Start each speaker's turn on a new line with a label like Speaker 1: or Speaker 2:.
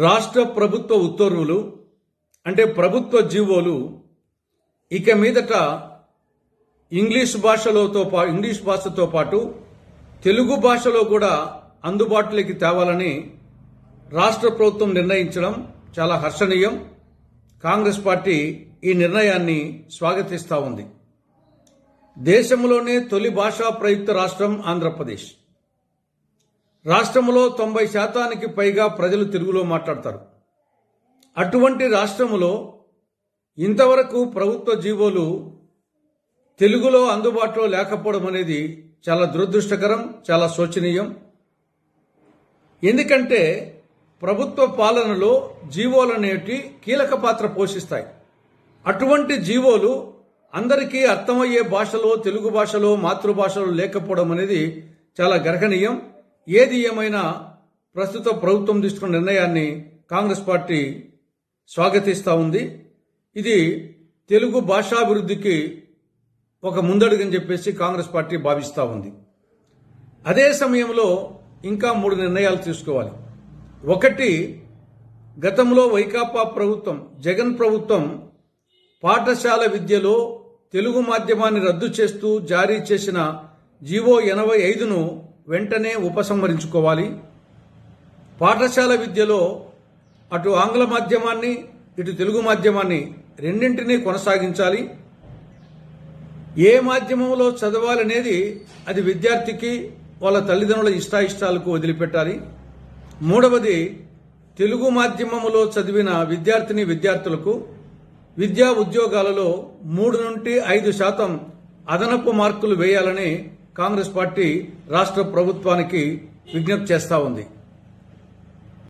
Speaker 1: రాష్ట్ర ప్రభుత్వ ఉత్తర్వులు అంటే ప్రభుత్వ జీవోలు ఇక మీదట ఇంగ్లీష్ భాషతో పాటు తెలుగు భాషలో కూడా అందుబాటులోకి తేవాలని రాష్ట్ర ప్రభుత్వం నిర్ణయించడం చాలా హర్షణీయం. కాంగ్రెస్ పార్టీ ఈ నిర్ణయాన్ని స్వాగతిస్తా ఉంది. దేశంలోనే తొలి భాషా ప్రయుక్త రాష్ట్రం ఆంధ్రప్రదేశ్. రాష్ట్రంలో 90% పైగా ప్రజలు తెలుగులో మాట్లాడతారు. అటువంటి రాష్ట్రములో ఇంతవరకు ప్రభుత్వ జీవోలు తెలుగులో అందుబాటులో లేకపోవడం అనేది చాలా దురదృష్టకరం, చాలా శోచనీయం. ఎందుకంటే ప్రభుత్వ పాలనలో జీవోలనేవి కీలక పాత్ర పోషిస్తాయి. అటువంటి జీవోలు అందరికీ అర్థమయ్యే భాషలో, తెలుగు భాషలో, మాతృభాషలో లేకపోవడం అనేది చాలా గర్హనీయం. ఏది ఏమైనా ప్రస్తుత ప్రభుత్వం తీసుకున్న నిర్ణయాన్ని కాంగ్రెస్ పార్టీ స్వాగతిస్తూ ఉంది. ఇది తెలుగు భాషాభివృద్ధికి ఒక ముందడుగని చెప్పేసి కాంగ్రెస్ పార్టీ భావిస్తూ ఉంది. అదే సమయంలో ఇంకా 3 నిర్ణయాలు తీసుకోవాలి. ఒకటి, గతంలో వైకాపా ప్రభుత్వం, జగన్ ప్రభుత్వం పాఠశాల విద్యలో తెలుగు మాధ్యమాన్ని రద్దు చేస్తూ జారీ చేసిన జీవో 85ను వెంటనే ఉపసంహరించుకోవాలి. పాఠశాల విద్యలో అటు ఆంగ్ల మాధ్యమాన్ని, ఇటు తెలుగు మాధ్యమాన్ని రెండింటినీ కొనసాగించాలి. ఏ మాధ్యమంలో చదవాలనేది అది విద్యార్థికి వాళ్ళ తల్లిదండ్రుల ఇష్టాయిష్టాలకు వదిలిపెట్టాలి. మూడవది, తెలుగు మాధ్యమములో చదివిన విద్యార్థులకు విద్యా ఉద్యోగాలలో 3 నుండి 5% అదనపు మార్కులు వేయాలని కాంగ్రెస్ పార్టీ రాష్ట్ర ప్రభుత్వానికి విజ్ఞప్తి చేస్తూ ఉంది.